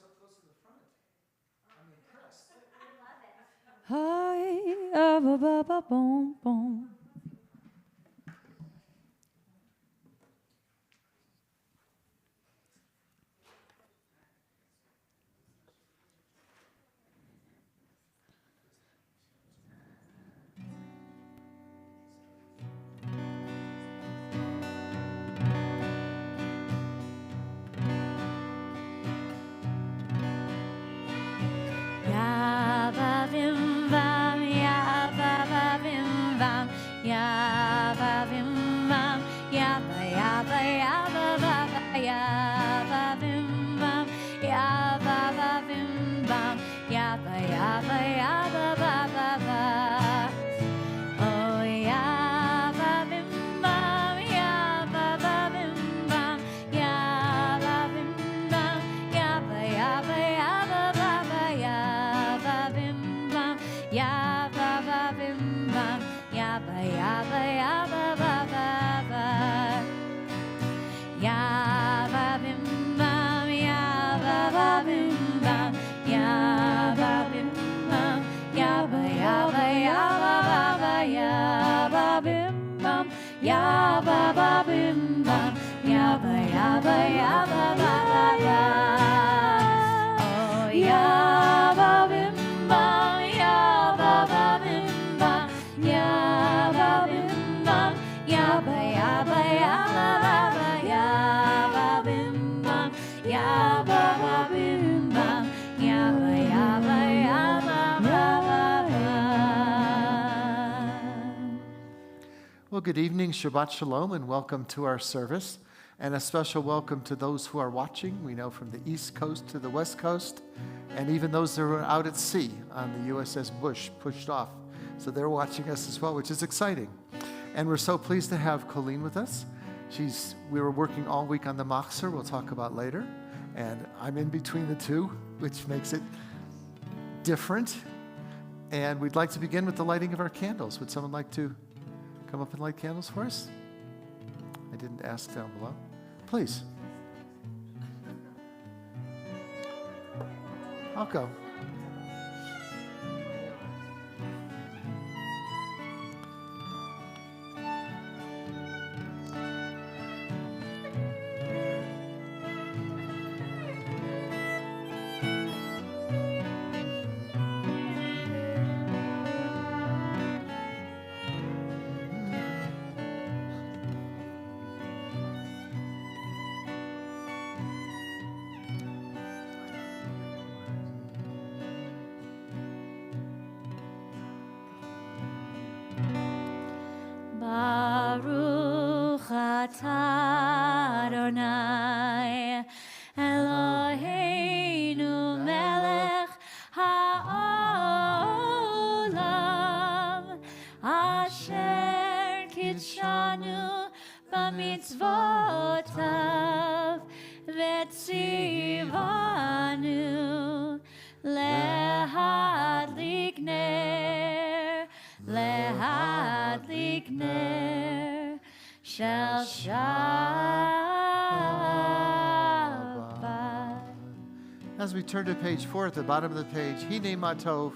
so close to the front. I'm impressed. Hi, ba ba ba boom boom. Well, good evening, Shabbat Shalom, and welcome to our service. And a special welcome to those who are watching. We know from the East Coast to the West Coast, and even those that are out at sea on the USS Bush pushed off. So they're watching us as well, which is exciting. And we're so pleased to have Colleen with us. We were working all week on the Machzor, we'll talk about later. And I'm in between the two, which makes it different. And we'd like to begin with the lighting of our candles. Would someone like to come up and light candles for us? I didn't ask down below. Please. I'll go. Baruch atah Adonai Eloheinu melech haolam asher kitshanu b'mitzvotav v'tzivanu lehadlik ner shel Shabbat. As we turn to page 4 at the bottom of the page, Hine ma tov,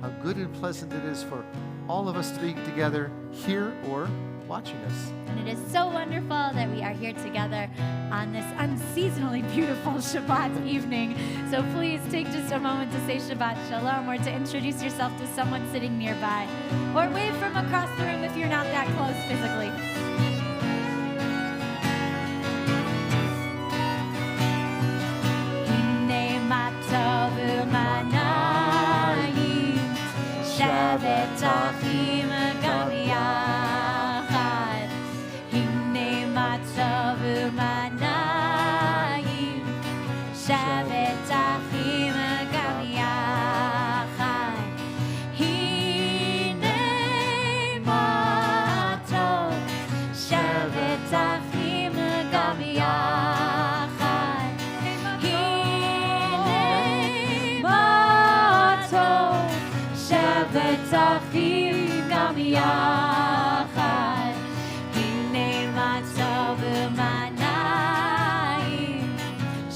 how good and pleasant it is for all of us to be together here or watching us. And it is so wonderful that we are here together on this unseasonably beautiful Shabbat evening. So please take just a moment to say Shabbat Shalom or to introduce yourself to someone sitting nearby. Or wave from across the room if you're not that close physically. Hine ma tov u'manayim shevet achim gam yachad. Hine ma tov u'manayim shevet achim gam yachad. Hine ma tov shevet achim gam yachad. Hine ma tov shevet achim gam yachad. Hine ma tov u'manayim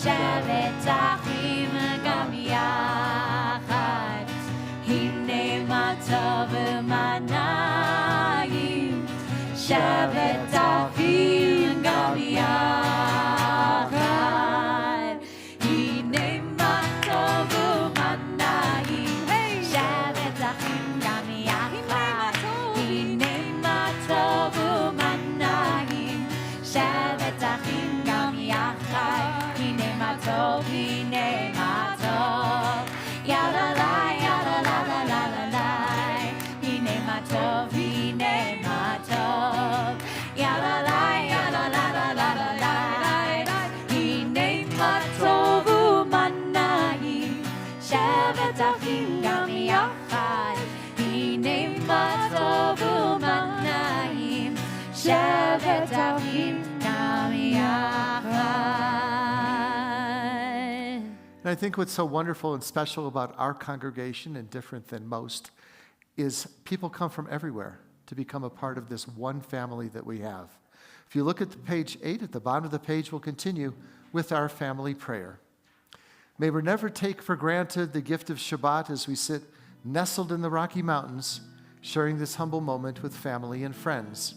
shevet achim שבת אחים גם יחד, הנה מה טוב ומה נעים, שבת אחים גם יחד. And I think what's so wonderful and special about our congregation and different than most is people come from everywhere to become a part of this one family that we have. If you look at the page 8, at the bottom of the page, we'll continue with our family prayer. May we never take for granted the gift of Shabbat as we sit nestled in the Rocky Mountains, sharing this humble moment with family and friends.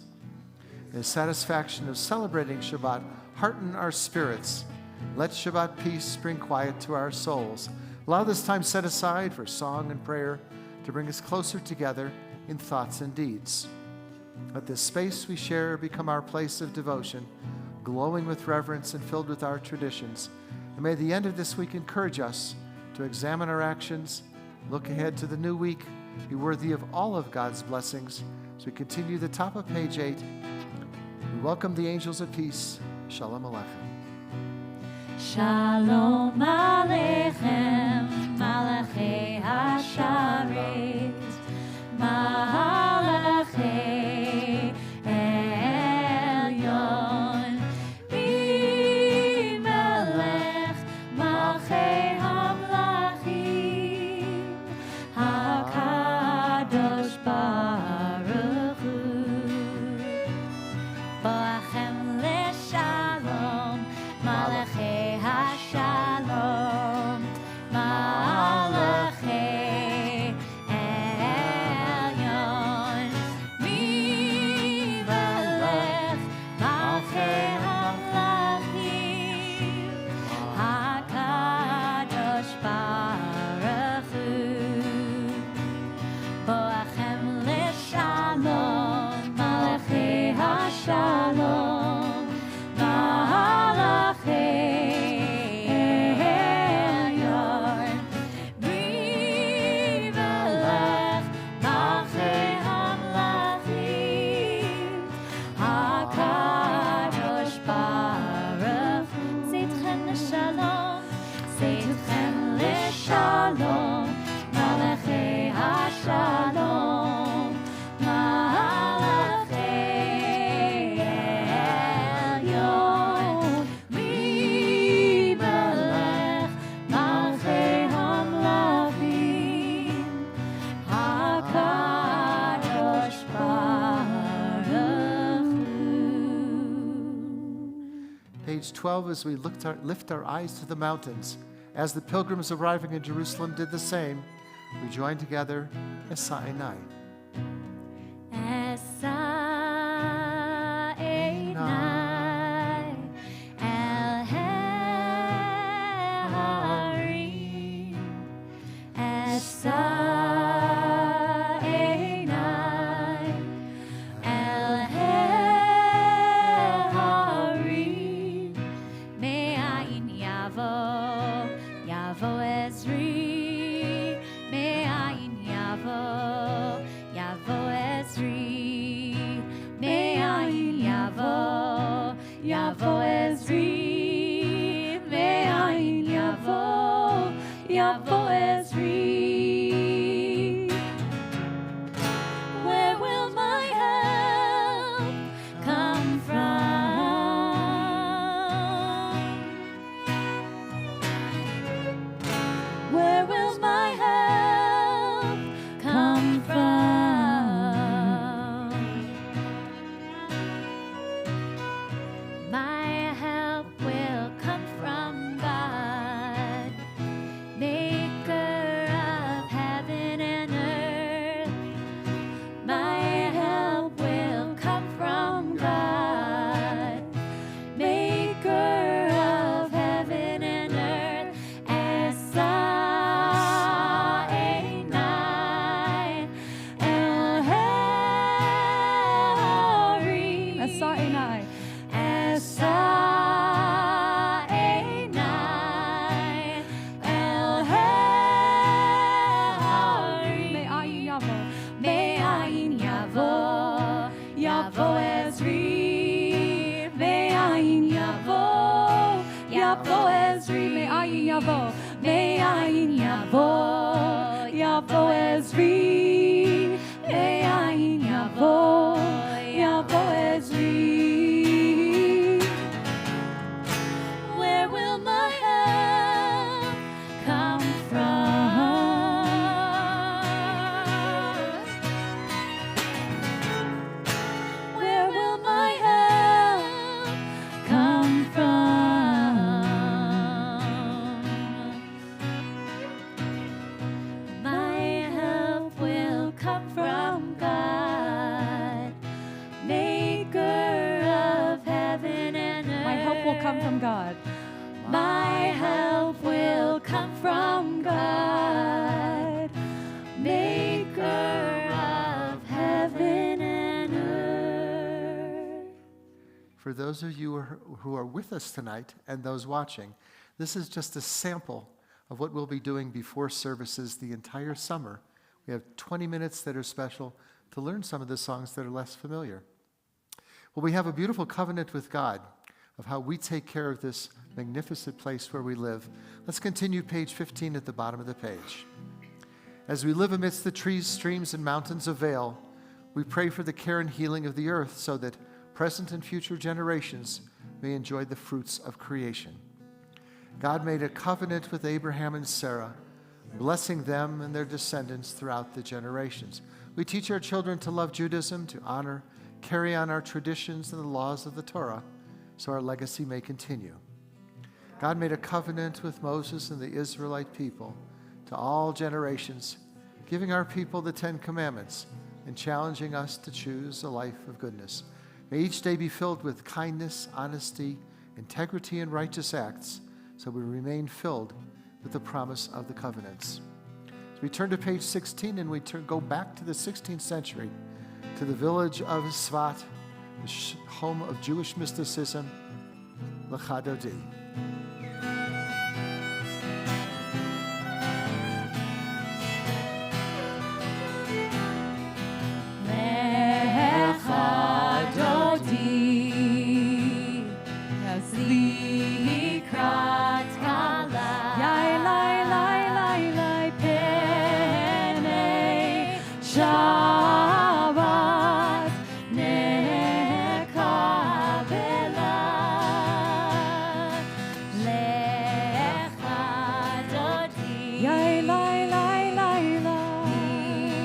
The satisfaction of celebrating Shabbat hearten our spirits. Let Shabbat peace bring quiet to our souls. Allow this time set aside for song and prayer to bring us closer together in thoughts and deeds. Let this space we share become our place of devotion, glowing with reverence and filled with our traditions. And may the end of this week encourage us to examine our actions, look ahead to the new week, be worthy of all of God's blessings. As we continue the top of page 8, we welcome the angels of peace. Shalom Aleichem. Shalom Aleichem, Malachi Hasharet, Malachi Elyon, Bimelech, Malchei Hamlachim, HaKadosh Baruch Hu, Boachem leShalom, Malachi Hashalom, Malachi Elyon, Mimelech, Malchei Hamlachim, HaKadosh Baruch Hu, Boachem leShalom, Malachi Hashalom, Malachi Elyon, Mimelech, Malchei Hamlachim, HaKadosh Baruch Hu. Zeitchem leShalom, Zeitchem leShalom, Malachi Hashalom, Malachi Elyon, Mimelech, Malchei Hamlachim, HaKadosh Baruch Hu. Page 12, as we lift our eyes to the mountains, as the pilgrims arriving in Jerusalem did the same, we join together, Esa Einai. Esa Einai El Harim, Esa Einai El Harim, Me'ayin Yavo, Yavo Ezri, Me'ayin Yavo, Yavo Ezri, Me'ayin Yavo, Yavo Ezri, Me'ayin Yavo, Yavo Ezri. Where will my help come from? Where will my help come from? My help will come from God, Maker of heaven and earth. My help will come from God, Maker of heaven and earth. Esa Einai El Harim, Esa Einai. Esa Einai El Harim, Me'ayin Yavo. Me'ayin Yavo, Yavo Ezri, Me'ayin Yavo, Yavo Ezri, Me'ayin Yavo. Me'ayin Yavo, יבוא עזרי, יין יבוא, יבוא עזרי. Where will my help come from? Where will my help come from? My help will come from God, maker of heaven and earth. My help will come from God. My help will come from God, maker of heaven and earth. For those of you who are with us tonight and those watching, this is just a sample of what we'll be doing before services the entire summer. We have 20 minutes that are special to learn some of the songs that are less familiar. Well, we have a beautiful covenant with God of how we take care of this magnificent place where we live. Let's continue page 15 at the bottom of the page. As we live amidst the trees, streams, and mountains of Vail, we pray for the care and healing of the earth so that present and future generations may enjoy the fruits of creation. God made a covenant with Abraham and Sarah, blessing them and their descendants throughout the generations. We teach our children to love Judaism, to honor, carry on our traditions and the laws of the Torah, so our legacy may continue. God made a covenant with Moses and the Israelite people to all generations, giving our people the 10 Commandments and challenging us to choose a life of goodness. May each day be filled with kindness, honesty, integrity, and righteous acts, so we remain filled with the promise of the covenants. As we turn to page 16 and we go back to the 16th century, to the village of Shabbat, the home of Jewish mysticism, Lecha Dodi. Lecha Dodi, Likrat Kala, Yai lai lai lai lai penei Shabbat nekabela. Lecha Dodi, Yai lai lai lai lai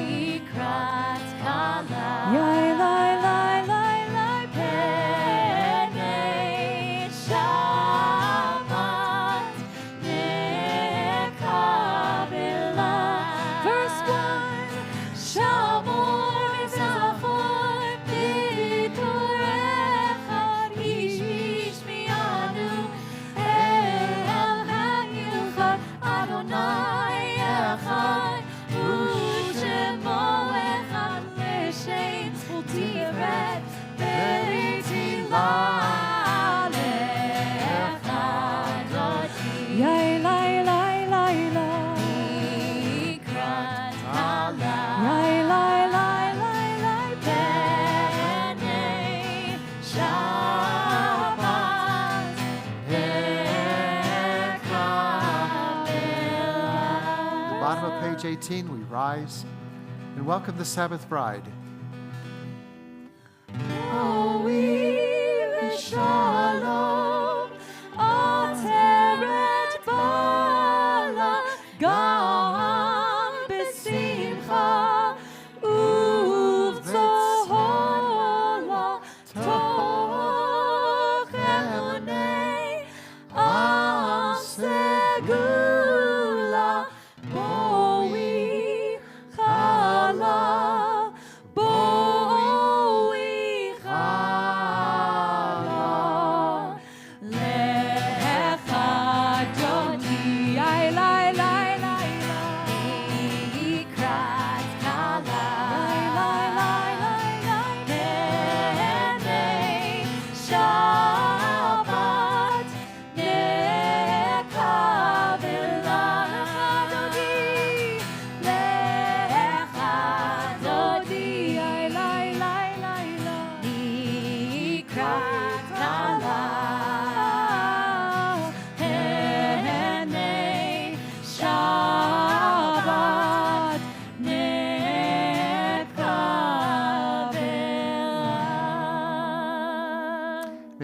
Likrat Kala, Yai lai lai lai lai penei Shabbat nekabela. Verse 1. Shamor v'zachor b'torecha, ish mi'anu el ha'ilchad, Adonai echad u'shemo echad l'shem u'tiferet be'tzilah. Lecha Dodi, Yai lai lai lai lai Likrat Kala, Yai lai lai lai lai penei Shabbat nekabela. Bottom of page 18, we rise and welcome the Sabbath bride. Shalom, Ateret Bala, Gam B'Simcha, Uv'Zohola, Toch Emunei, Asegula, Boi Chala, Boi Chala.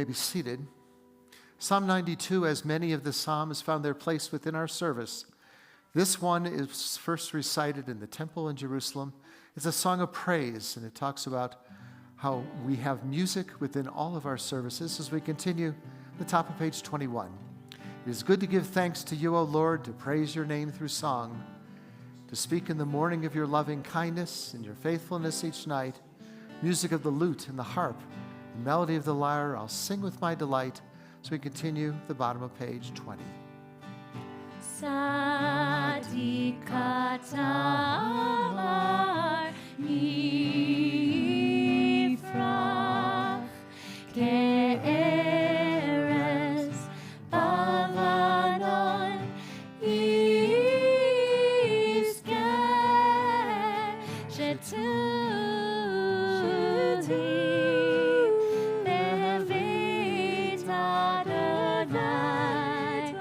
be seated. Psalm 92, as many of the Psalms, found their place within our service. This one is first recited in the temple in Jerusalem. It's a song of praise, and it talks about how we have music within all of our services as we continue the top of page 21. It is good to give thanks to you, O Lord, to praise your name through song, to speak in the morning of your loving kindness and your faithfulness each night, music of the lute and the harp, the melody of the lyre, I'll sing with my delight. So we continue the bottom of page 20. Sadikatamar Yifrach Ke'eres Bavanon Yizkeh Shetuti Bevit Adonai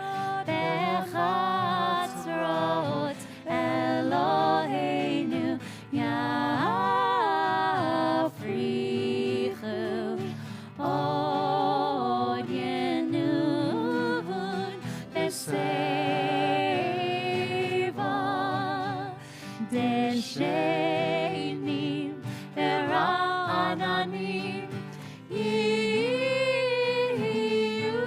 Bechatzrot Eloheinu Yafrichu Od Yenuvun Beseva Deshenim Bera'ananim Yiyu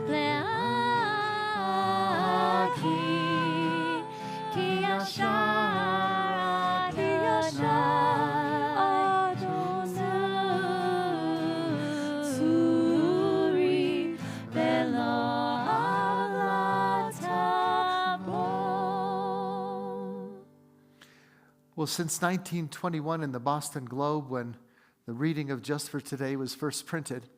Le'aki Ki Yashar Adonai Zuri Velo Alatabo. Well, since 1921 in the Boston Globe, when the reading of Just for Today was first printed,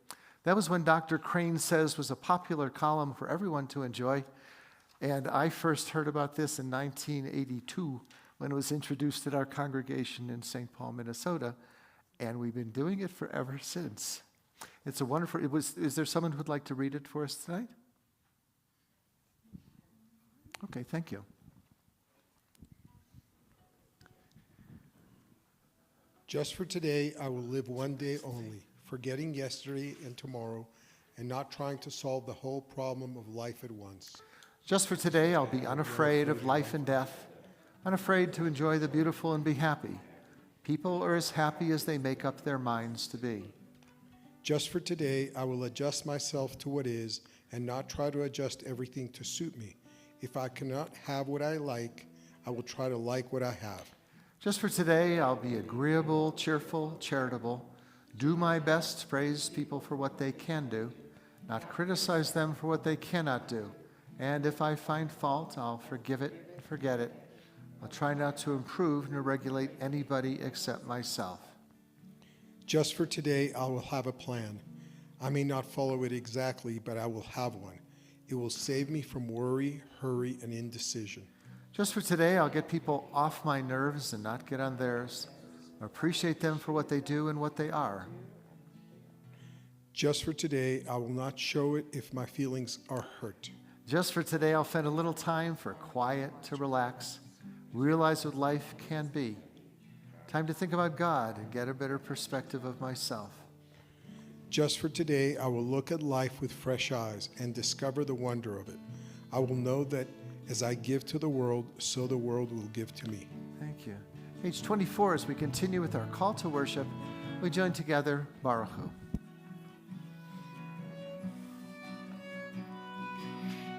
that was when Dr. Crane Says was a popular column for everyone to enjoy. And I first heard about this in 1982 when it was introduced at our congregation in St. Paul, Minnesota. And we've been doing it forever since. It's a wonderful, is there someone who'd like to read it for us tonight? Okay, thank you. Just for today, I will live one day only, forgetting yesterday and tomorrow, and not trying to solve the whole problem of life at once. Just for today, I'll be unafraid of life and death, unafraid to enjoy the beautiful and be happy. People are as happy as they make up their minds to be. Just for today, I will adjust myself to what is and not try to adjust everything to suit me. If I cannot have what I like, I will try to like what I have. Just for today, I'll be agreeable, cheerful, charitable, do my best to praise people for what they can do, not criticize them for what they cannot do. And if I find fault, I'll forgive it and forget it. I'll try not to improve nor regulate anybody except myself. Just for today, I will have a plan. I may not follow it exactly, but I will have one. It will save me from worry, hurry, and indecision. Just for today, I'll get people off my nerves and not get on theirs. I appreciate them for what they do and what they are. Just for today, I will not show it if my feelings are hurt. Just for today, I'll spend a little time for quiet to relax, realize what life can be. Time to think about God and get a better perspective of myself. Just for today, I will look at life with fresh eyes and discover the wonder of it. I will know that as I give to the world, so the world will give to me. Thank you. Page 24, as we continue with our call to worship, we join together, Baruch Hu.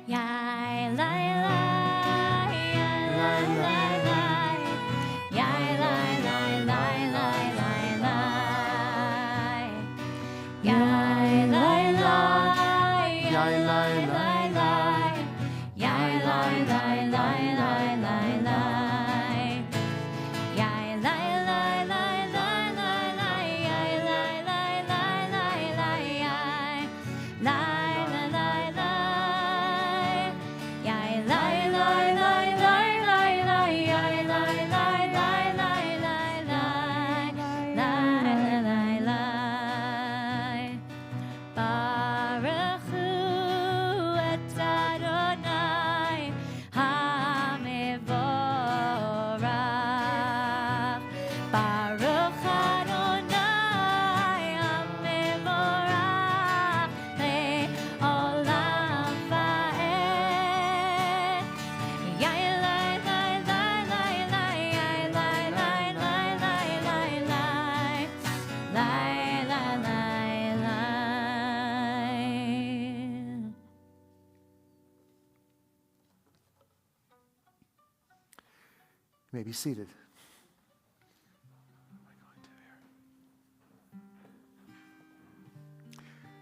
Yai, lai, lai, yai, lai, lai, lai. Yai, lai, lai, lai, lai, lai, lai. Yai, lai, lai, yai, lai, lai, lai. Yai, lai, lai, lai, lai, lai, lai. Yai, lai, lai, lai, lai, lai, lai. Yai, lai, lai, lai, lai, lai, yai. Lai, lai, lai, lai. You may be seated.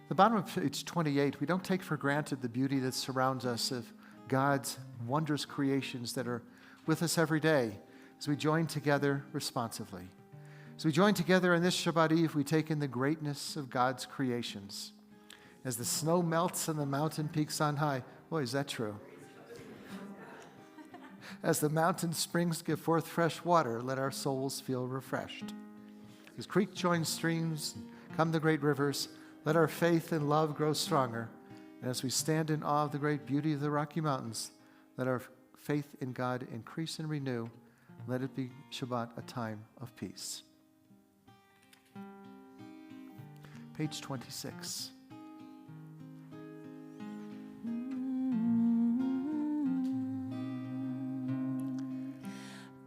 The bottom of page 28, we don't take for granted the beauty that surrounds us of God's wondrous creations that are with us every day as we join together responsively. As we join together on this Shabbat Eve, we take in the greatness of God's creations. As the snow melts on the mountain peaks on high, boy, is that true. As the mountain springs give forth fresh water, let our souls feel refreshed. As creek join streams, come the great rivers, let our faith and love grow stronger. And as we stand in awe of the great beauty of the Rocky Mountains, let our faith in God increase and renew. Let it be Shabbat, a time of peace. Page 26.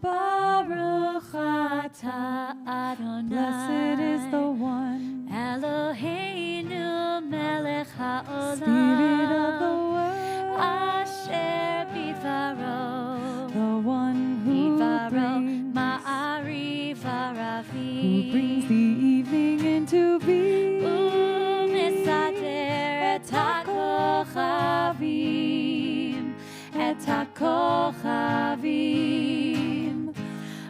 Baruch atah Adonai. Blessed is the one, Eloheinu melech haolam. Spirit of the world, Asher bidvaro. the one who Bidvaro brings, ma'ariv aravim. who brings the evening into being. Umesader et hakochavim. Et hakochavim.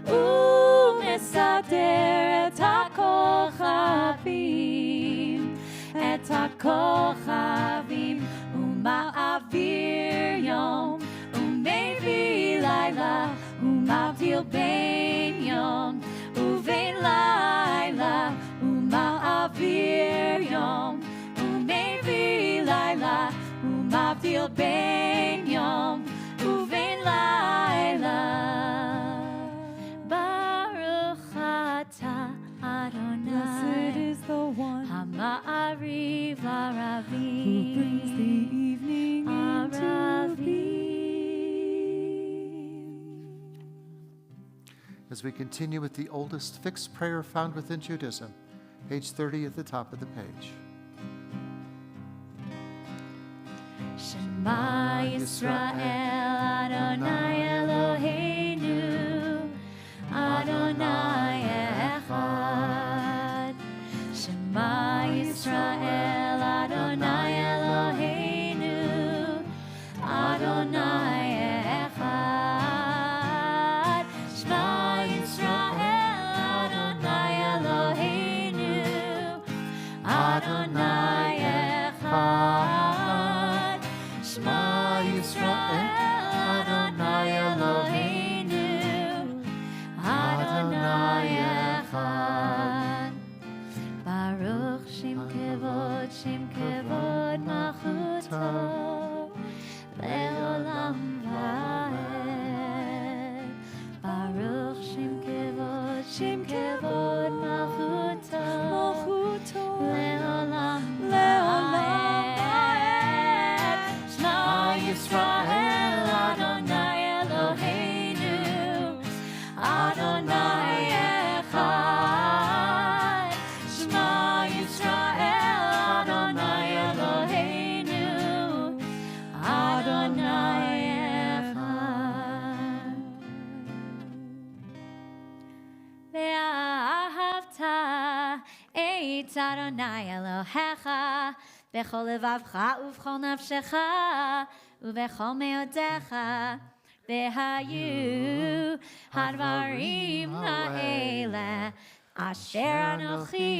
Umesader et hakochavim. Et hakochavim. Uma'avir yom. Umevi laila. Umavdil ben yom. Uvein laila. Uma'avir yom. Umevi laila. Umavdil ben yom. Uvein laila. Baruch atah Adonai. Blessed is the one Hama'ariv aravim. who brings the evening into Aravim. As we continue with the oldest fixed prayer found within Judaism, page 30 at the top of the page. Shema Yisrael Adonai Eloheinu Adonai Echad. Shema Yisrael Adonai Eloheinu Adonai Echad. Shema Yisrael Adonai Eloheinu Adonai Echad. Shema Yisrael Adonai Eloheinu Adonai Echad. Baruch Shem Kevod Malchuto Le'olam Va'ed. Baruch Shem Kevod Malchuto Le'olam Va'ed. Shema Yisrael Adonai Eloheinu Adonai Echad. Shema Yisrael Adonai Eloheinu Adonai Echad. Ve'ahavta et Adonai Elohecha b'chol levavcha u'v'chol nafshecha u'v'chol me'odecha v'hayu hadvarim ha'ele asher anochi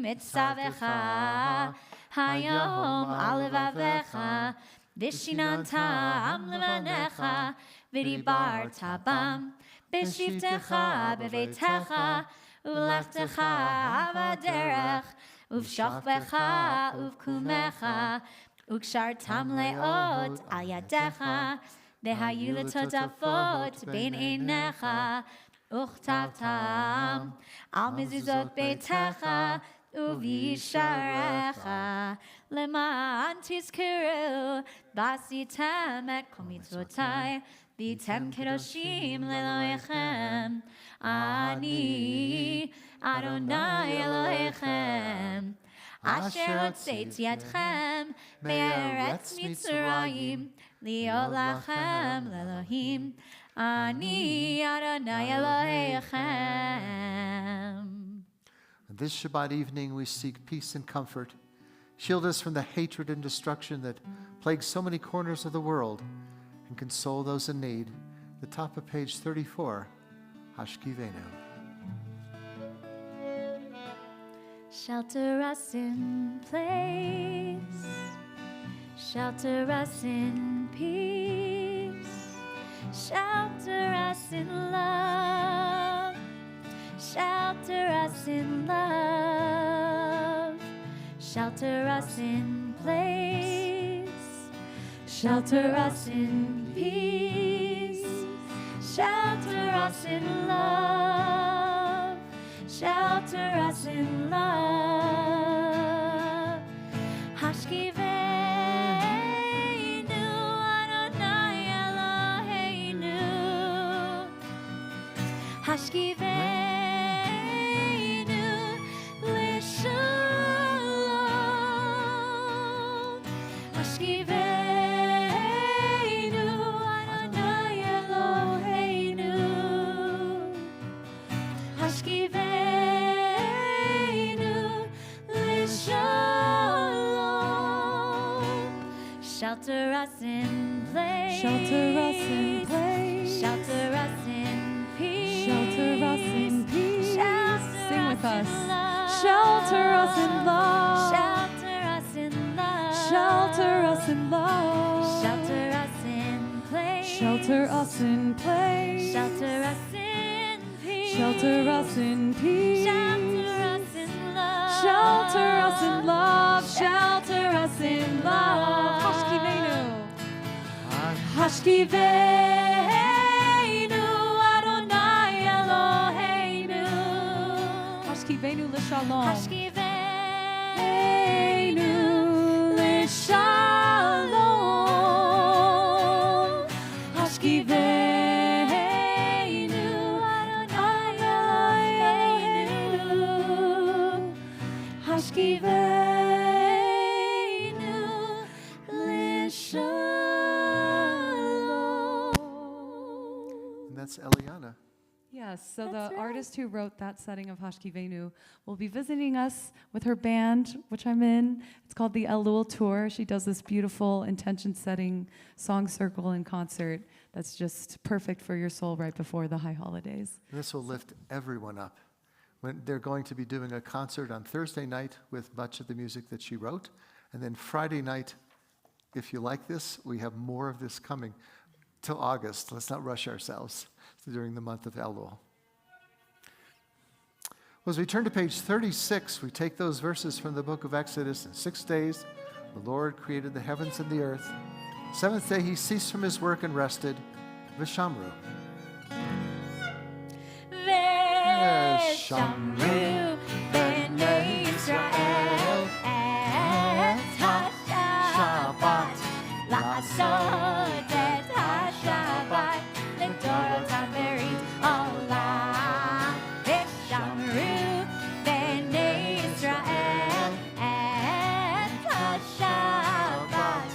mitzavecha hayom al levavecha v'shinantam levanecha v'dibarta bam b'shivtecha b'veitecha u'lechtecha b'derech uv'shachvecha uv'kumecha u'kshartam le'ot al yadecha v'hayu letodavot bein einecha uchtavtam al mezuzot beitecha u'visharecha leman tizkuru v'asitem et kol mitzvotai v'tem kedoshim le'elohechem ani Adonai Elohechem asher hotzeiti etchem me'eretz Mitzrayim liot lachem le'Elohim Ani Adonai Elohechem. This Shabbat evening, we seek peace and comfort. Shield us from the hatred and destruction that plagues so many corners of the world, and console those in need. The top of page 34, Hashkivenu. Shelter us in place, shelter us in peace, shelter us in love, shelter us in love, shelter us in place, shelter us in peace, shelter us in love, shelter us in love. Hashkivenu Adonai Eloheinu. Hashkivenu Lishalom. Hashkivenu Adonai Eloheinu. Hashkivenu Lishalom. Shelter us in place. Shelter us in place. Shelter us in peace. Shelter us in peace. Shelter Sing with us us. in love. Shelter us in love. Shelter us in love. Shelter us in love. Shelter us in place. Shelter us in place. Shelter us in peace. Shelter us in peace. Shelter us in love. Shelter us in love. Shelter us in love. Hashkivenu. Hashkivenu Adonai Eloheinu. Hashkivenu l'shalom. Hashkivenu L'shalom. Hashkivenu Adonai Eloheinu. Hashkivenu l'shalom. And that's Eliana. Yes, so That's the right. artist who wrote that setting of Hashkivenu will be visiting us with her band, which I'm in. It's called the Elul Tour. She does this beautiful intention-setting song circle and concert that's just perfect for your soul right before the high holidays. This will lift everyone up. When they're going to be doing a concert on Thursday night with much of the music that she wrote. And then Friday night, if you like this, we have more of this coming till August. Let's not rush ourselves during the month of Elul. Well, as we turn to page 36, we take those verses from the book of Exodus. In 6 days, the Lord created the heavens and the earth. Seventh day, he ceased from his work and rested. Vishamru. Veshamru b'nei Yisrael et ha-Shabbat la'asot et ha-Shabbat l'dorotam berit olam. Veshamru b'nei Yisrael et ha-Shabbat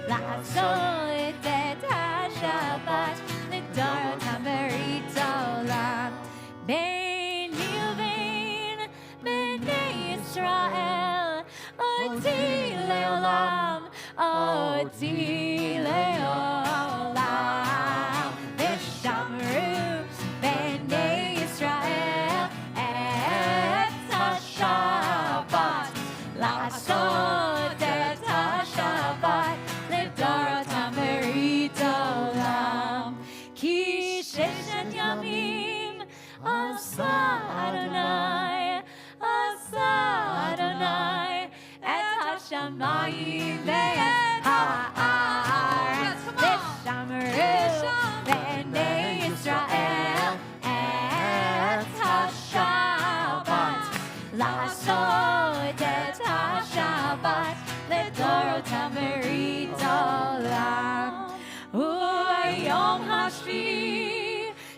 la'asot et ha-Shabbat l'dorotam berit olam. Beni uvein b'nei Yisrael oti leolam, oti leolam. V'shamru b'nei Yisrael et ha-Shabbat la'asot et ha-Shabbat l'dorotam berit olam. Ki sheshet yamim Asa Adonai, Asa Adonai, et hashamayim ve'et ha'aretz. V'shamru b'nei Yisrael et ha-Shabbat la'asot et ha-Shabbat l'dorotam berit olam. U'ayom hashvi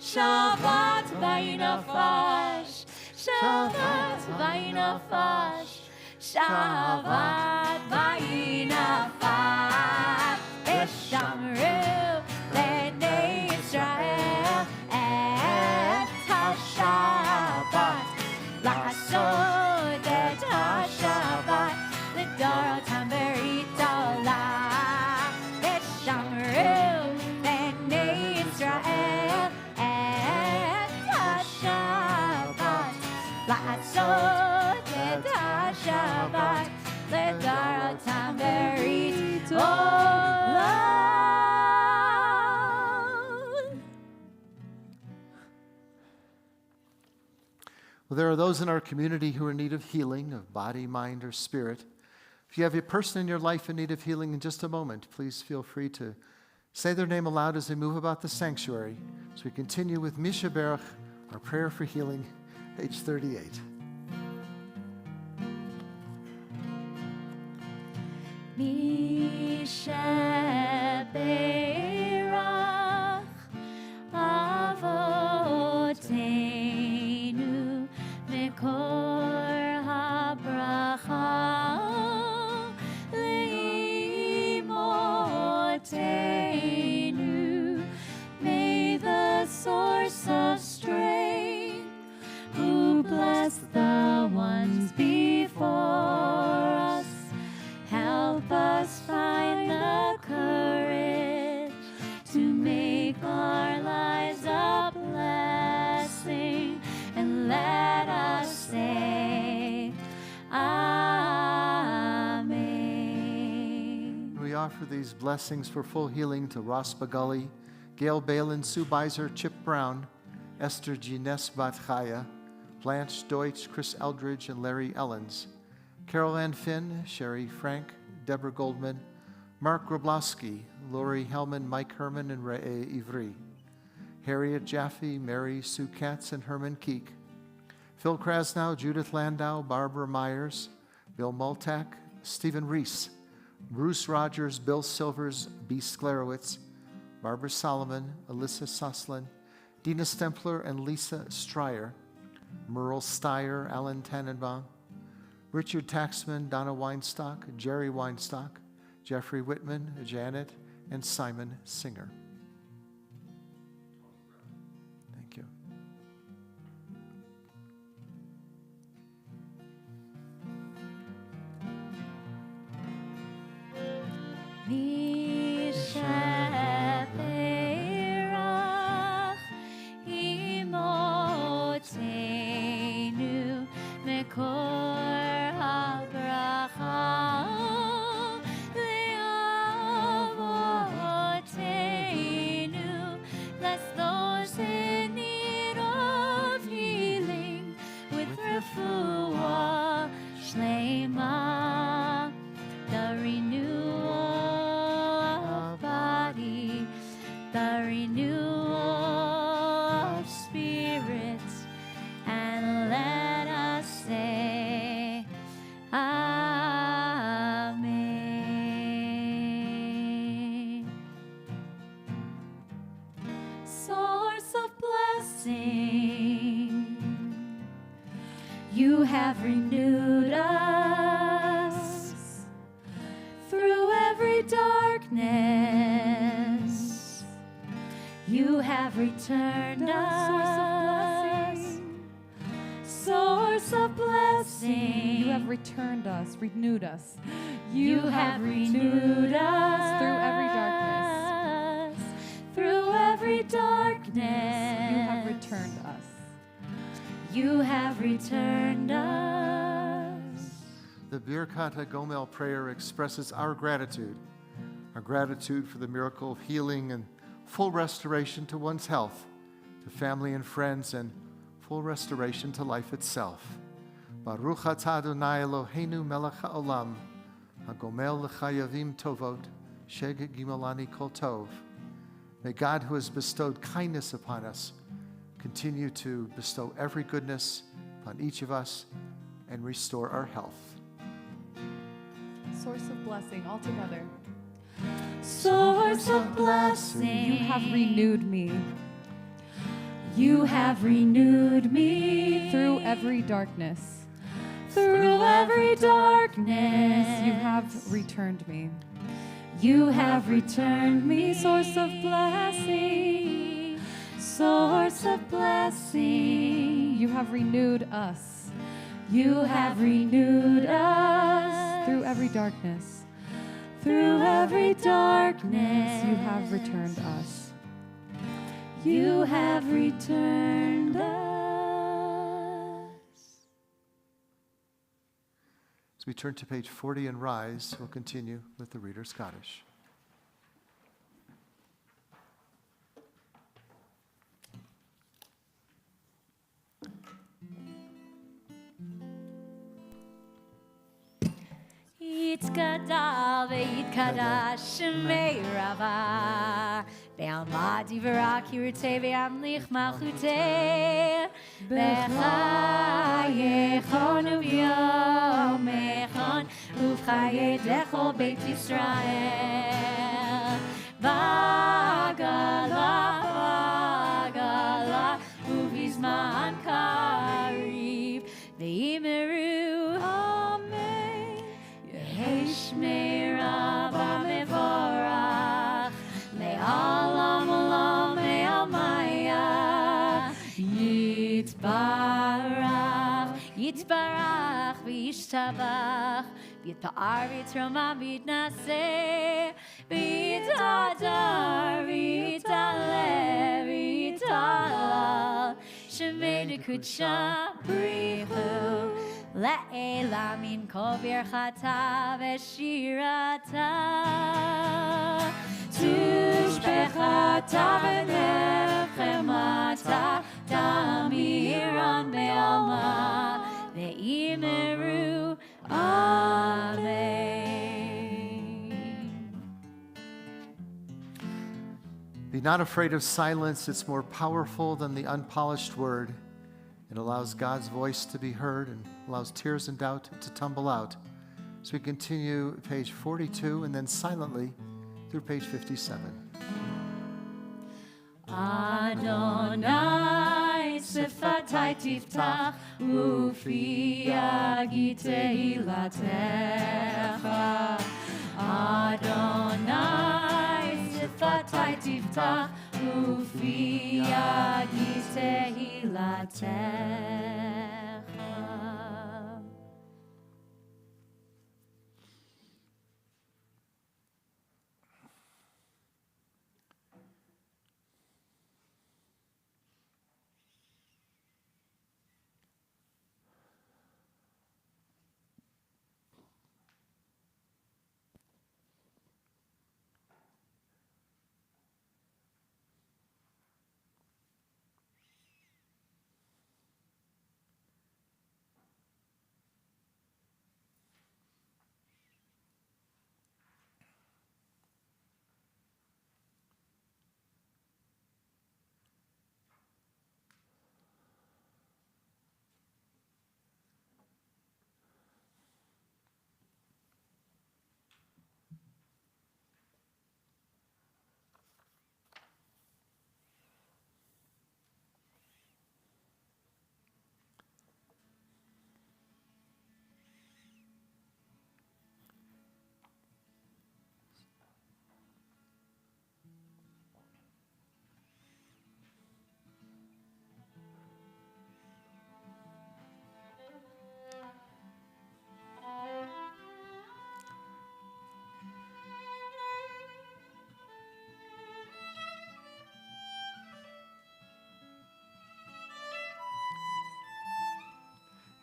Shabbat vayinafash, Shabbat vayinafash, Shabbat vayinafash. Veshamru b'nei Yisrael Well, there are those in our community who are in need of healing of body, mind, or spirit. If you have a person in your life in need of healing in just a moment, please feel free to say their name aloud as they move about the sanctuary. So we continue with Misha Baruch, our prayer for healing, page 38. Misha Baruch Avoteinu Mekor HaBracha Leimotenu. May the source of strength, who bless the ones before us, help us find the courage to make our lives a blessing, and let us say, Amen. We offer these blessings for full healing to Ross Bagully, Gail Balin, Sue Beiser, Chip Brown, Esther Gines Batchaya, Blanche Deutsch, Chris Eldridge, and Larry Ellens, Carol Ann Finn, Sherry Frank, Deborah Goldman, Mark Groblowski, Lori Hellman, Mike Herman, and Ray Ivry, Harriet Jaffe, Mary Sue Katz, and Herman Keek, Phil Krasnow, Judith Landau, Barbara Myers, Bill Multack, Stephen Reese, Bruce Rogers, Bill Silvers, B. Sklarowitz, Barbara Solomon, Alyssa Suslin, Dina Stempler, and Lisa Stryer, Merle Steyer, Alan Tannenbaum, Richard Taxman, Donna Weinstock, Jerry Weinstock, Jeffrey Whitman, Janet, and Simon Singer. Thank you. Misha Baruch Imotenu Mekor HaBracha Leavotenu. Bless those in need of healing with refuah shlema, the renewal of body, the renewal of spirit, and let us say, Amen. Source of blessing, you have renewed us through every darkness. You have returned us. Source of blessing. You have returned us, renewed us. You have renewed us through every darkness. Through every darkness. You have returned us. You have returned us. The Birkat HaGomel prayer expresses our gratitude for the miracle of healing and full restoration to one's health, to family and friends, and full restoration to life itself. Baruch atah Adonai Eloheinu melech haolam, hagomel l'chayavim tovot, sheg gimelani kol tov. May God, who has bestowed kindness upon us, continue to bestow every goodness upon each of us and restore our health. Source of blessing all together. Source of blessing. You have renewed me You have renewed me through every darkness. through every darkness. You have returned me. You have returned me. Source of blessing. Source of blessing. You have renewed us You have renewed us through every darkness. through every darkness. You have returned us. You have returned us. As we turn to page 40 and rise, we'll continue with the Reader Scottish. Yitkadal ve'yitkadash shemei rava ve'alma divarak yirtei ve'amlich malchutei b'chayechon u'vyomechon u'v'chayei dechol beit Yisrael v'gala v'gala u'vizman kariv ve'imeru amen Yehi shmei Rabba mevorach le'alam olam le'almaya yitbarach yitbarach v'yishtabach v'yitpa'ar v'yitroma v'yitnaseh v'yitadar v'yitaleh v'yitalal shemenu kudsha brichu Le'elam in kol birchata v'shirata Tushbechata v'nechemata Tamiran be'alma ve'imeru Amen. Be not afraid of silence. It's more powerful than the unpolished word. It allows God's voice to be heard and allows tears and doubt to tumble out. So we continue page 42 and then silently through page 57. Adonai sifatai tiftach ufi yagitei latecha Adonai sifatai tiftach ufi yagitei latecha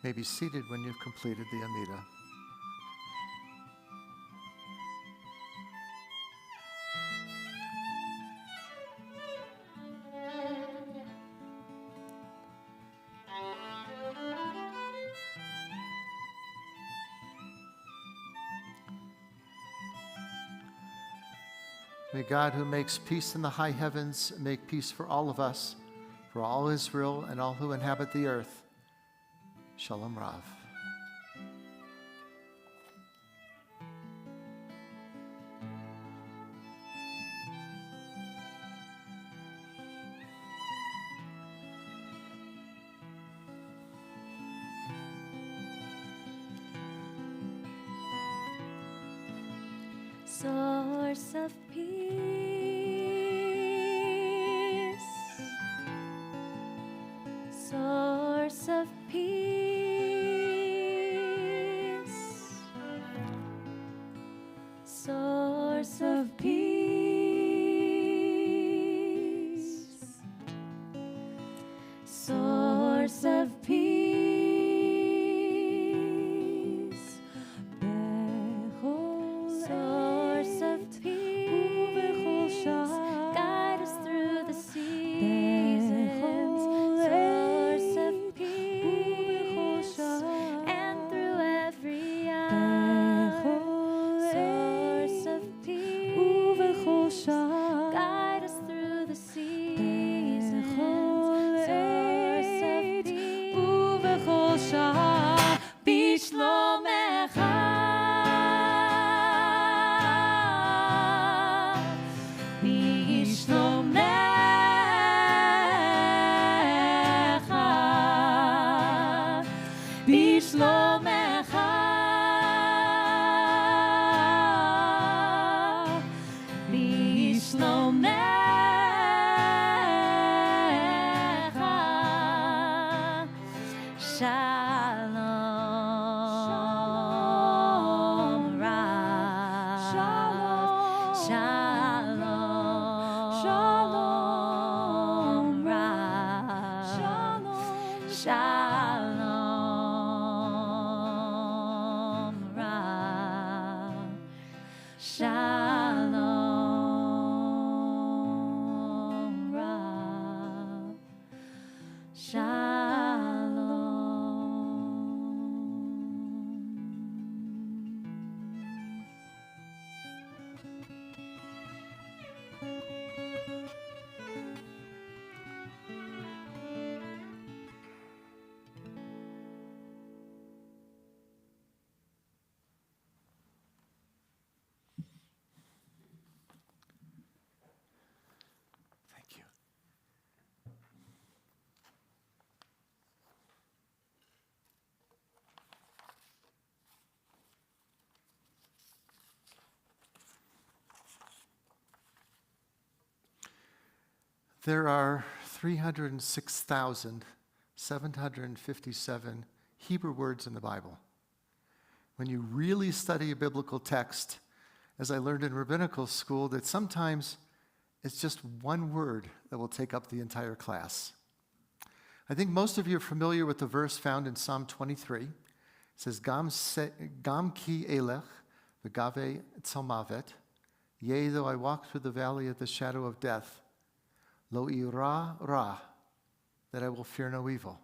May be seated when you've completed the Amida. May God, who makes peace in the high heavens, make peace for all of us, for all Israel and all who inhabit the earth. Shalom Rav. Source of peace, source of peace, source of peace, source of peace. Source of peace. Shalom. Rav. Shalom. Shalom. Rav. Shalom. Rav. Shalom. Rav. Shalom. Thank you. There are 306,757 Hebrew words in the Bible. When you really study a biblical text, as I learned in rabbinical school, that sometimes it's just one word that will take up the entire class. I think most of you are familiar with the verse found in Psalm 23. It says, Gam ki elech v'gave tzalmavet, yea, though I walk through the valley of the shadow of death, lo ira ra, that I will fear no evil.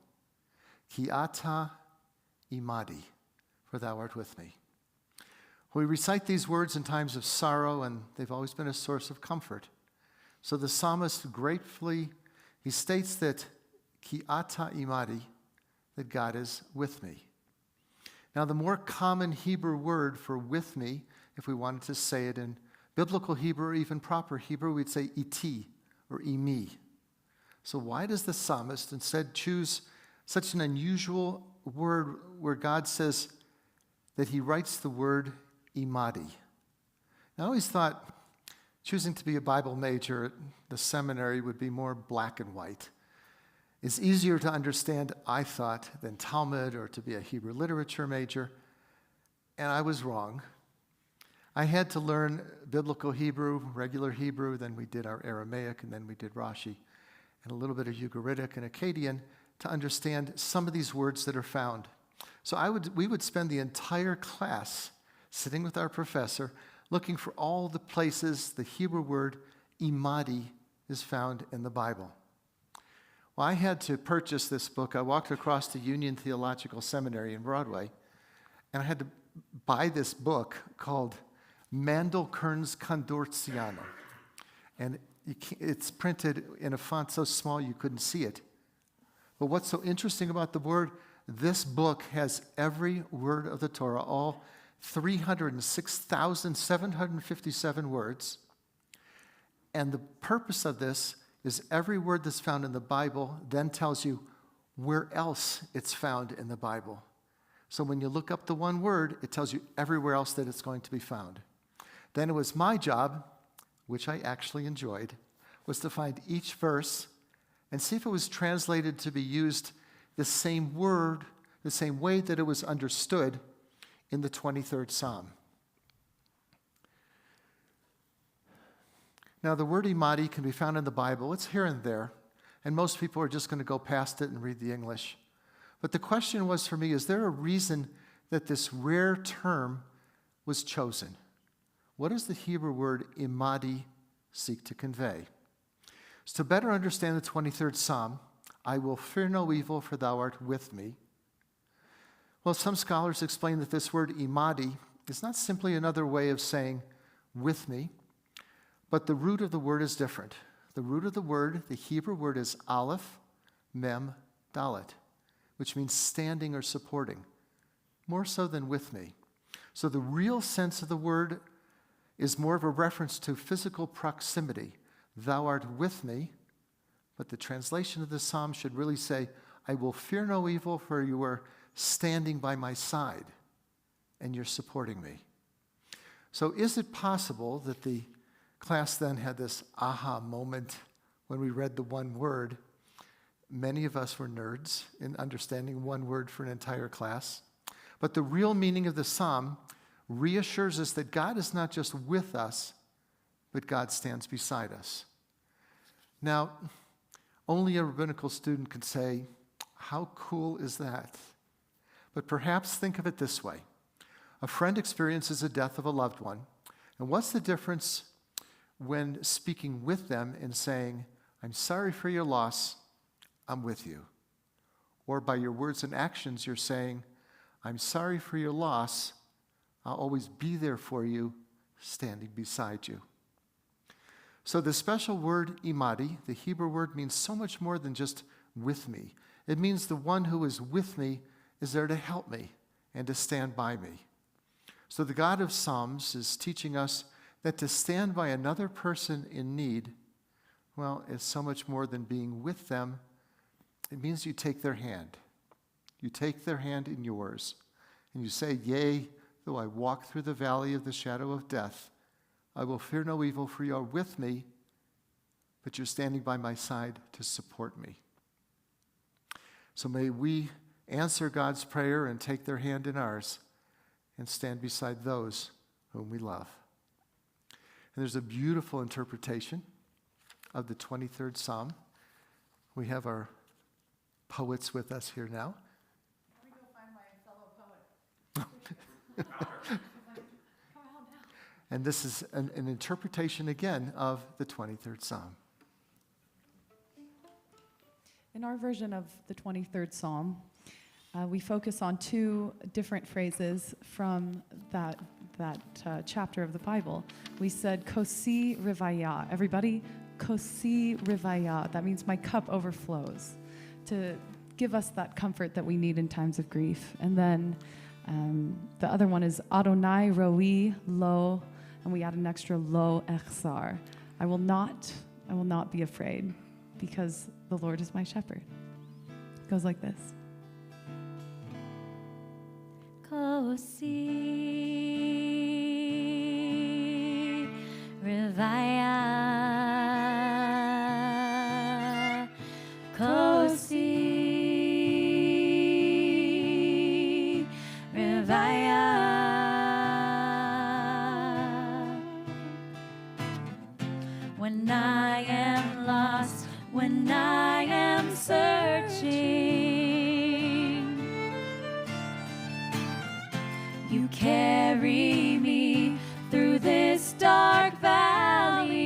Ki ata imadi, for thou art with me. We recite these words in times of sorrow, and they've always been a source of comfort. So the psalmist gratefully, he states that ki ata imadi, that God is with me. Now, the more common Hebrew word for with me, if we wanted to say it in biblical Hebrew or even proper Hebrew, we'd say iti or imi. So why does the psalmist instead choose such an unusual word where God says that he writes the word imadi? I always thought choosing to be a Bible major at the seminary would be more black and white. It's easier to understand, I thought, than Talmud or to be a Hebrew literature major, and I was wrong. I had to learn biblical Hebrew, regular Hebrew, then we did our Aramaic, and then we did Rashi, and a little bit of Ugaritic and Akkadian to understand some of these words that are found. So we would spend the entire class sitting with our professor looking for all the places the Hebrew word imadi is found in the Bible. Well, I had to purchase this book. I walked across to Union Theological Seminary in Broadway, and I had to buy this book called Mandel Kern's Condorciano. And it's printed in a font so small you couldn't see it. But what's so interesting about the word, this book has every word of the Torah, all 306,757 words. And the purpose of this is every word that's found in the Bible then tells you where else it's found in the Bible. So when you look up the one word, it tells you everywhere else that it's going to be found. Then it was my job, which I actually enjoyed, was to find each verse and see if it was translated to be used the same word, the same way that it was understood in the 23rd Psalm. Now, the word imadi can be found in the Bible. It's here and there, and most people are just going to go past it and read the English. But the question was for me, is there a reason that this rare term was chosen? What does the Hebrew word imadi seek to convey? So to better understand the 23rd Psalm, I will fear no evil, for thou art with me. Well, some scholars explain that this word imadi is not simply another way of saying with me, but the root of the word is different. The root of the word, the Hebrew word, is aleph, mem, dalet, which means standing or supporting, more so than with me. So the real sense of the word is more of a reference to physical proximity. Thou art with me, but the translation of the psalm should really say, I will fear no evil, for you are standing by my side and you're supporting me. So is it possible that the class then had this aha moment when we read the one word Many of us were nerds in understanding one word for an entire class. But the real meaning of the psalm reassures us that God is not just with us, but God stands beside us. Now, only a rabbinical student could say, how cool is that? But perhaps think of it this way. A friend experiences the death of a loved one, and what's the difference when speaking with them and saying, I'm sorry for your loss, I'm with you? Or by your words and actions, you're saying, I'm sorry for your loss, I'll always be there for you, standing beside you. So the special word imadi, the Hebrew word, means so much more than just with me. It means the one who is with me is there to help me and to stand by me. So the God of Psalms is teaching us that to stand by another person in need, well, is so much more than being with them. It means you take their hand. You take their hand in yours, and you say, yea, though I walk through the valley of the shadow of death, I will fear no evil, for you are with me, but you're standing by my side to support me. So may we answer God's prayer and take their hand in ours and stand beside those whom we love. And there's a beautiful interpretation of the 23rd Psalm. We have our poets with us here now. Let me go find my fellow poet. And this is an interpretation again of the 23rd Psalm. In our version of the 23rd Psalm, we focus on two different phrases from that chapter of the Bible. We said, Kosi rivaya. Everybody, Kosi rivaya. That means my cup overflows, to give us that comfort that we need in times of grief. And then the other one is Adonai roi lo, and we add an extra lo echsar. I will not be afraid, because the Lord is my shepherd. It goes like this. Kosi rivaya, Kosi rivaya. When I am lost, when I am searching, you carry me through this dark valley.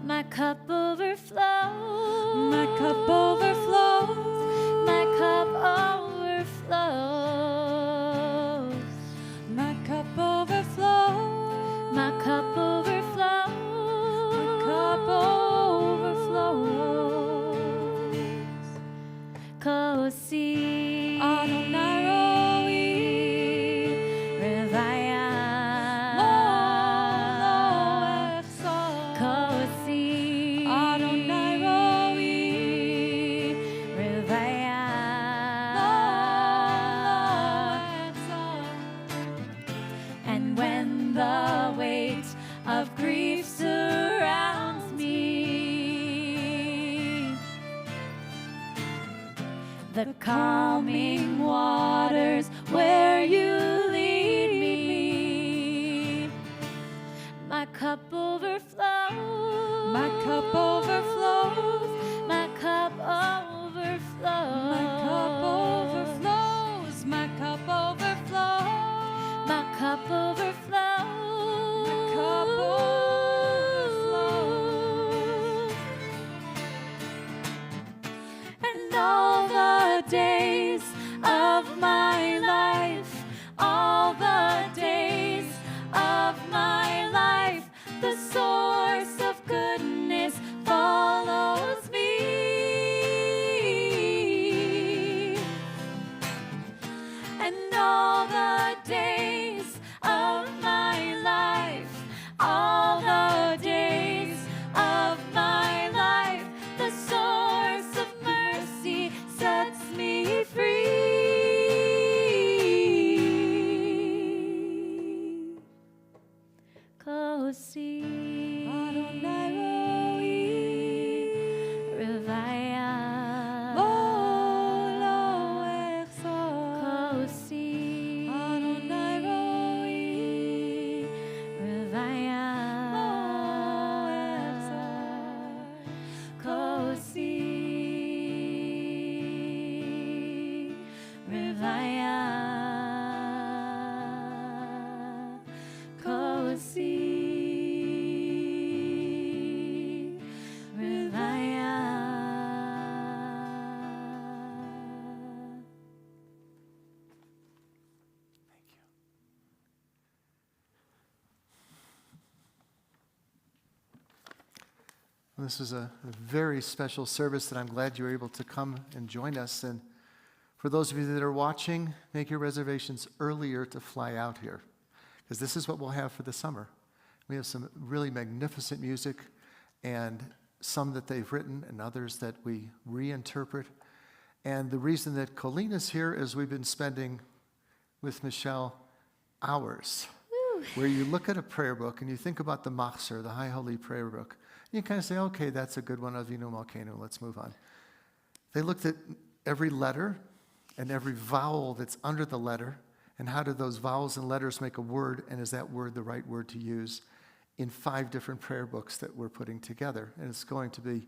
My cup overflows. My cup overflows. My cup overflows. My cup overflows. My cup overflows. My cup overflows. Kosi Adonai roi rivaya, lo echsar. Kosi Adonai roi rivaya, lo echsar. And when the weight of grief surrounds me, the calming waters where you lead me, my cup overflows. My cup overflows. My cup overflows. My cup overflows. My cup overflows. My cup overflows. My cup overflows. And all the days of my life, all the days of my life, the source of goodness This is a very special service that I'm glad you were able to come and join us. And for those of you that are watching, make your reservations earlier to fly out here, because this is what we'll have for the summer. We have some really magnificent music, and some that they've written and others that we reinterpret. And the reason that Colleen is here is we've been spending with Michelle hours where you look at a prayer book and you think about the Machzor, the High Holy Prayer Book. You kind of say, okay, that's a good one, Avinu Malkeinu, let's move on. They looked at every letter and every vowel that's under the letter, and how do those vowels and letters make a word, and is that word the right word to use, in 5 different prayer books that we're putting together. And it's going to be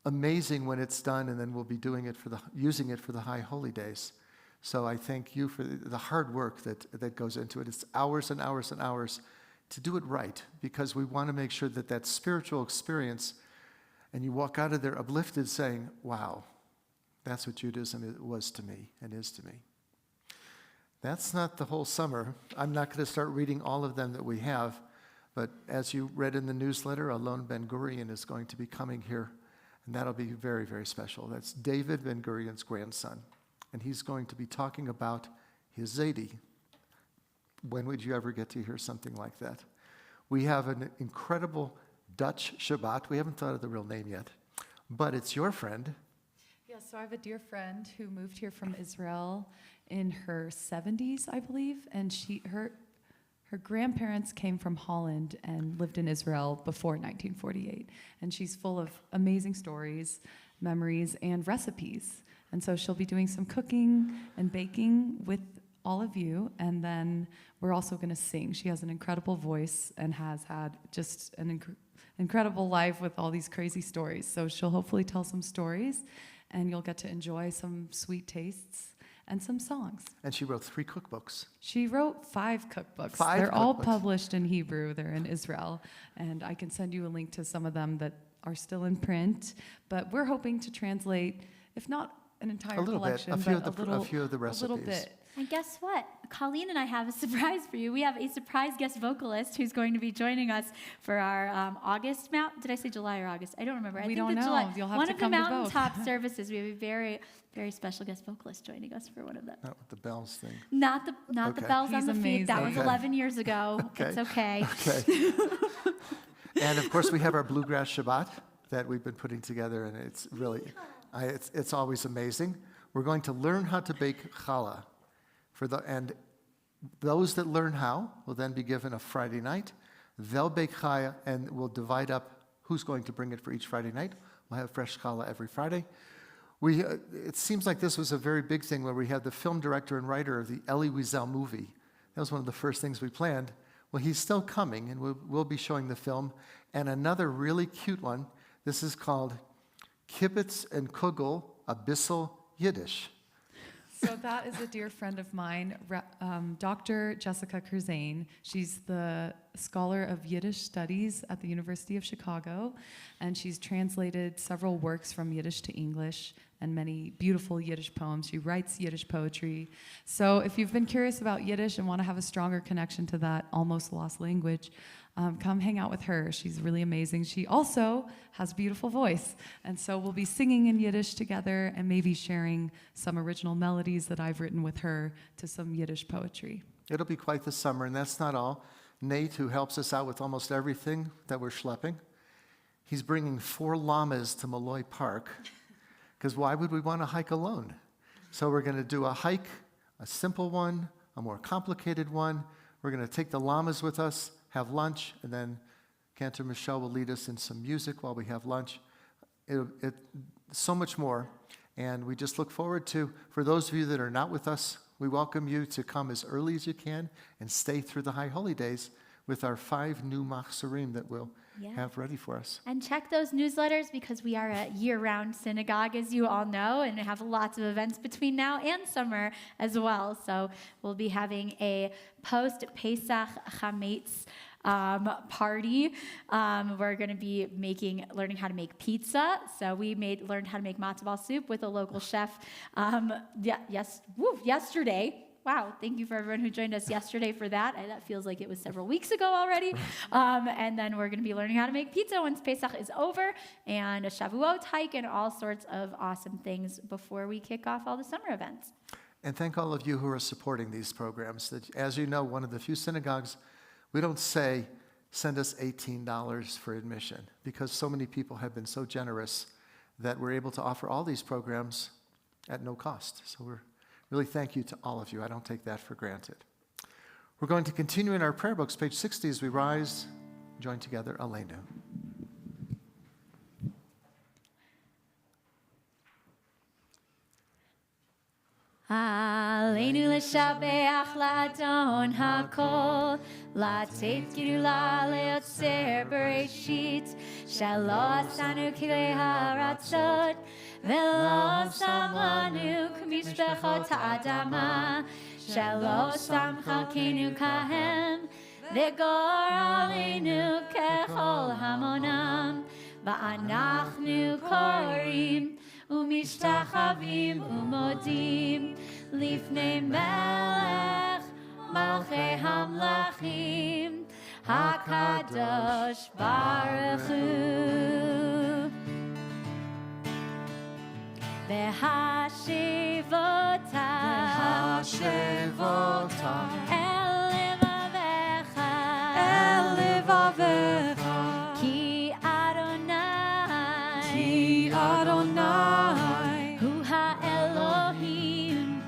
amazing when it's done, and then we'll be doing it using it for the High Holy Days. So I thank you for the hard work that goes into it. It's hours and hours and hours to do it right, because we want to make sure that that spiritual experience, and you walk out of there uplifted saying, wow, that's what Judaism was to me and is to me. That's not the whole summer. I'm not going to start reading all of them that we have, but as you read in the newsletter, Alon Ben-Gurion is going to be coming here, and that'll be very, very special. That's David Ben-Gurion's grandson, and he's going to be talking about his Zaidi. When would you ever get to hear something like that? We have an incredible Dutch Shabbat. We haven't thought of the real name yet, but it's your friend. Yeah, so I have a dear friend who moved here from Israel in her 70s, I believe, and her grandparents came from Holland and lived in Israel before 1948, and she's full of amazing stories, memories, and recipes. And so she'll be doing some cooking and baking with all of you, and then we're also going to sing. She has an incredible voice and has had just an incredible life with all these crazy stories. So she'll hopefully tell some stories, and you'll get to enjoy some sweet tastes and some songs. And she wrote 3 cookbooks. She wrote 5 cookbooks. 5 They're all cookbooks. published in Hebrew. They're in Israel, and I can send you a link to some of them that are still in print. But we're hoping to translate, if not an entire A little bit, collection, a few but of the recipes. A little bit. And guess what? Colleen and I have a surprise for you. We have a surprise guest vocalist who's going to be joining us for our August Did I say July or August? I don't remember. I We think don't the know. July. You'll have one to of come the to both. mountaintop services. We have a very, very special guest vocalist joining us for one of them. Not with the bells thing. Not the Okay. bells on He's the feet. That amazing. was 11 years ago. Okay. It's okay. Okay. And of course, we have our Bluegrass Shabbat that we've been putting together, and it's really, it's always amazing. We're going to learn how to bake challah, and those that learn how will then be given a Friday night. They'll bake challah, and we'll divide up who's going to bring it for each Friday night. We'll have fresh challah every Friday. It seems like this was a very big thing where we had the film director and writer of the Elie Wiesel movie. That was one of the first things we planned. Well, he's still coming, and we'll be showing the film. And another really cute one, this is called Kibbutz and Kugel, Abyssal Yiddish. So that is a dear friend of mine, Dr. Jessica Kurzane. She's the scholar of Yiddish studies at the University of Chicago, and she's translated several works from Yiddish to English and many beautiful Yiddish poems. She writes Yiddish poetry. So if you've been curious about Yiddish and want to have a stronger connection to that almost lost language, come hang out with her. She's really amazing. She also has a beautiful voice. And so we'll be singing in Yiddish together and maybe sharing some original melodies that I've written with her to some Yiddish poetry. It'll be quite the summer, and that's not all. Nate, who helps us out with almost everything that we're schlepping, he's bringing 4 llamas to Malloy Park, because why would we want to hike alone? So we're going to do a hike, a simple one, a more complicated one. We're going to take the llamas with us, have lunch, and then Cantor Michelle will lead us in some music while we have lunch. So much more. And we just look forward to, for those of you that are not with us, we welcome you to come as early as you can and stay through the High Holy Days with our 5 new Machzorim that we'll have ready for us. And check those newsletters, because we are a year-round synagogue, as you all know, and have lots of events between now and summer as well. So we'll be having a post-Pesach Chametz party. We're going to be learning how to make pizza. So we learned how to make matzo ball soup with a local chef yesterday. Wow, thank you for everyone who joined us yesterday for that. That feels like it was several weeks ago already. And then we're going to be learning how to make pizza once Pesach is over, and a Shavuot hike, and all sorts of awesome things before we kick off all the summer events. And thank all of you who are supporting these programs. As you know, one of the few synagogues, we don't say, send us $18 for admission, because so many people have been so generous that we're able to offer all these programs at no cost. So we're really thank you to all of you. I don't take that for granted. We're going to continue in our prayer books, page 60, as we rise, join together, Aleinu. Aleinu l'shabeach la'adon ha'kol, la'tet gidula le'otzer bereshit, shelo asanu kilei haratzot, velo samanu k'mishpechot ha'adama, shelo sam chalkenu kahem, v'gor aleinu kechol hamonam, va'anachnu korim, ומשתחווים ומודים לפני מלך מלכי המלכים הקדוש ברוך הוא. והשיבותה אל לבביך כי אדוני הוא האלוהים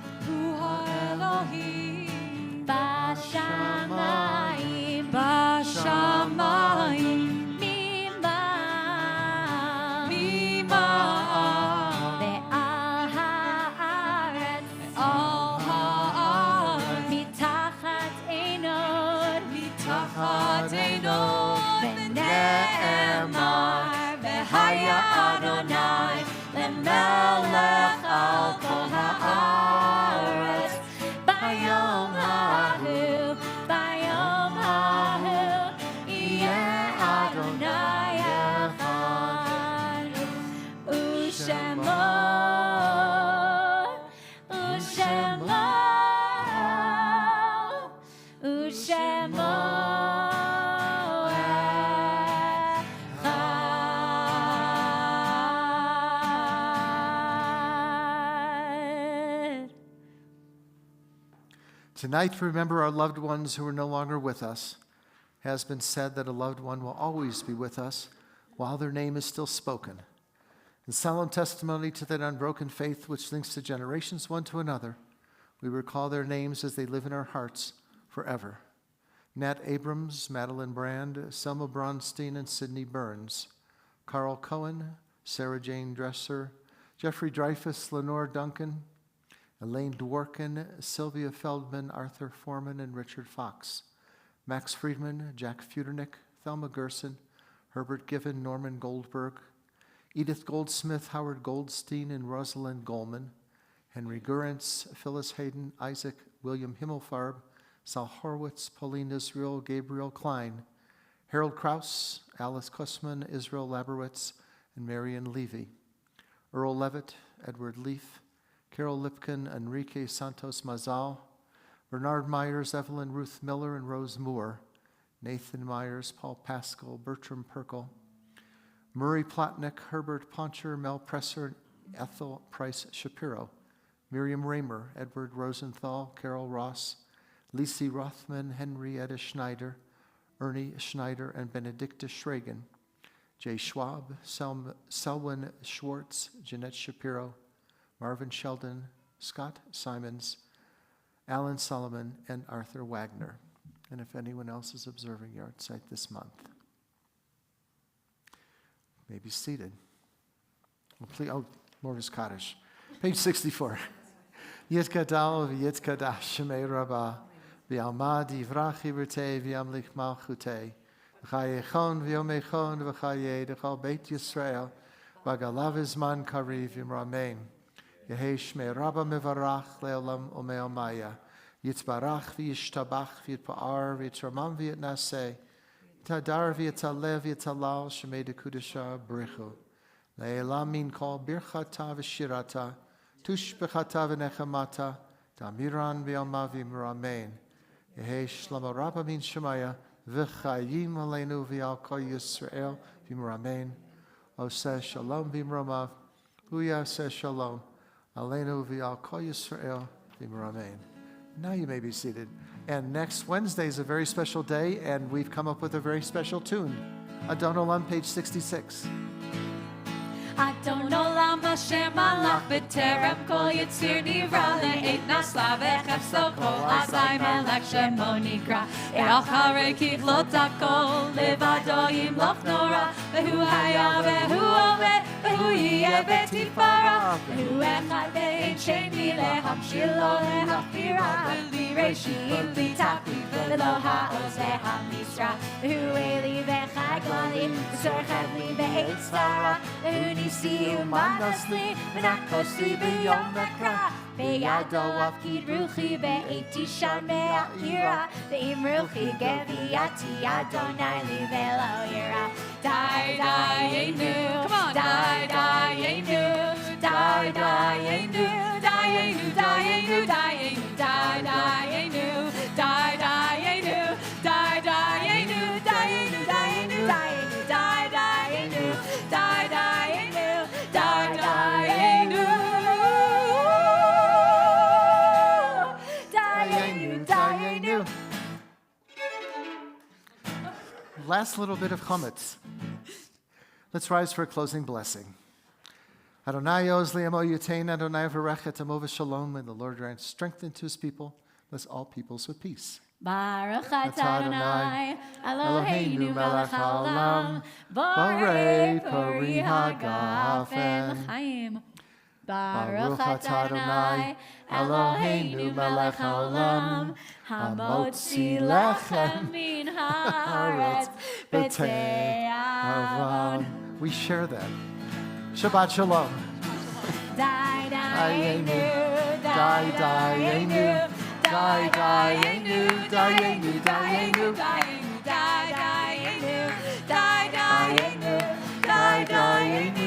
בשמיים ממעל ועל הארץ מתחת עינות ונאמר והיה אדוני למלך על כל הארץ ביום ההוא יהיה אדוני אחד ושמו Tonight, to remember our loved ones who are no longer with us. It has been said that a loved one will always be with us while their name is still spoken. In solemn testimony to that unbroken faith which links the generations one to another, we recall their names as they live in our hearts forever. Nat Abrams, Madeline Brand, Selma Bronstein, and Sidney Burns, Carl Cohen, Sarah Jane Dresser, Jeffrey Dreyfus, Lenore Duncan, Elaine Dworkin, Sylvia Feldman, Arthur Foreman, and Richard Fox, Max Friedman, Jack Futernick, Thelma Gerson, Herbert Given, Norman Goldberg, Edith Goldsmith, Howard Goldstein, and Rosalind Goldman, Henry Gurrentz, Phyllis Hayden, Isaac William Himmelfarb, Sal Horwitz, Pauline Israel, Gabriel Klein, Harold Krauss, Alice Kussman, Israel Laberwitz, and Marion Levy, Earl Levitt, Edward Leaf, Carol Lipkin, Enrique Santos Mazal, Bernard Myers, Evelyn Ruth Miller, and Rose Moore, Nathan Myers, Paul Pascal, Bertram Perkel, Murray Plotnick, Herbert Poncher, Mel Presser, Ethel Price Shapiro, Miriam Raymer, Edward Rosenthal, Carol Ross, Lisi Rothman, Henrietta Schneider, Ernie Schneider, and Benedicta Schragen, Jay Schwab, Selwyn Schwartz, Jeanette Shapiro, Marvin Sheldon, Scott Simons, Alan Solomon, and Arthur Wagner. And if anyone else is observing yard site this month, may be seated. Morris Kaddish. Page 64. Yit Gadal v'yit Kadash Shemei Rabbah v'alma divrach yivrtei v'yamlich malchutei v'chayechon v'yomechon v'chayei d'chal Beit Yisrael v'agalav izman kariv v'imramein Yehei Shmei Rabbah mevarach le'olam u'me'omaya yitzbarach v'yishtabach v'yitpa'ar v'yitramam v'yitnaseh Tadar v'yitaleh v'yitalal Shemei dekudesha b'richu le'elam min kol birchata v'shirata tush b'chata v'nechamata Damiran Bialma Vimramein. Yehe Shlama Rabba Min Shemaya. V'chayim Aleinu V'al Kol Yisrael Vimramein. Oseh Shalom Vimramav. Huya says Shalom. Aleinu V'al Kol Yisrael Vimramein. Now you may be seated. And next Wednesday is a very special day, and we've come up with a very special tune. Adon Olam, page 66. Adon Olam Hashem Malach B'terem Kol Yitzir Nivra Le'et Nasla V'chefso Kol Azai Melech Shemo Nikra E'al Charei Kivlot HaKol Levado Yimloch Nora V'hu Haya V'hu Oved V'hu Yiyeh B'tifara V'hu Echad Ve'ein Sheni Lehamshir Lo Lehafira V'li Reishim V'tachli V'lo Ha'oz V'hamisra V'hu Eli V'chai Golim V'sorchem Li V'eit Stara V'hu Nisi Umanosli V'nakosi V'yom V'kra V'yado Avkid Ruchi V'eti Sham Me'ira V'im Ruchi Geviati Adonai Li V'lo Yira Die, Dayenu, come on, Die, Dayenu, Die, Dayenu, Dayenu, Dayenu, Dayenu, Die, Dayenu, Die, Dayenu, Die, Dayenu, Dayenu, Dayenu, Dayenu, Die, Dayenu, Die, Dayenu, Die, Dayenu, Dayenu, Dayenu. Last little bit of chametz. Let's rise for a closing blessing. Adonai oz li'amo yutein, Adonai v'rechet amo v'shalom, and the Lord grant strength to his people. Bless all peoples with peace. Baruch atah Adonai, Eloheinu melech haolam, borei pori hagafen l'chaim. Baruch atah Adonai, Eloheinu melech haolam, hamotzi lechem min haaretz b'te'avon. We share that. Shabbat Shalom. Die, Dayenu, Die, Dayenu, Die, Dayenu, Dayenu, Dayenu, Die, Dayenu, Die, Dayenu, Die, Dayenu.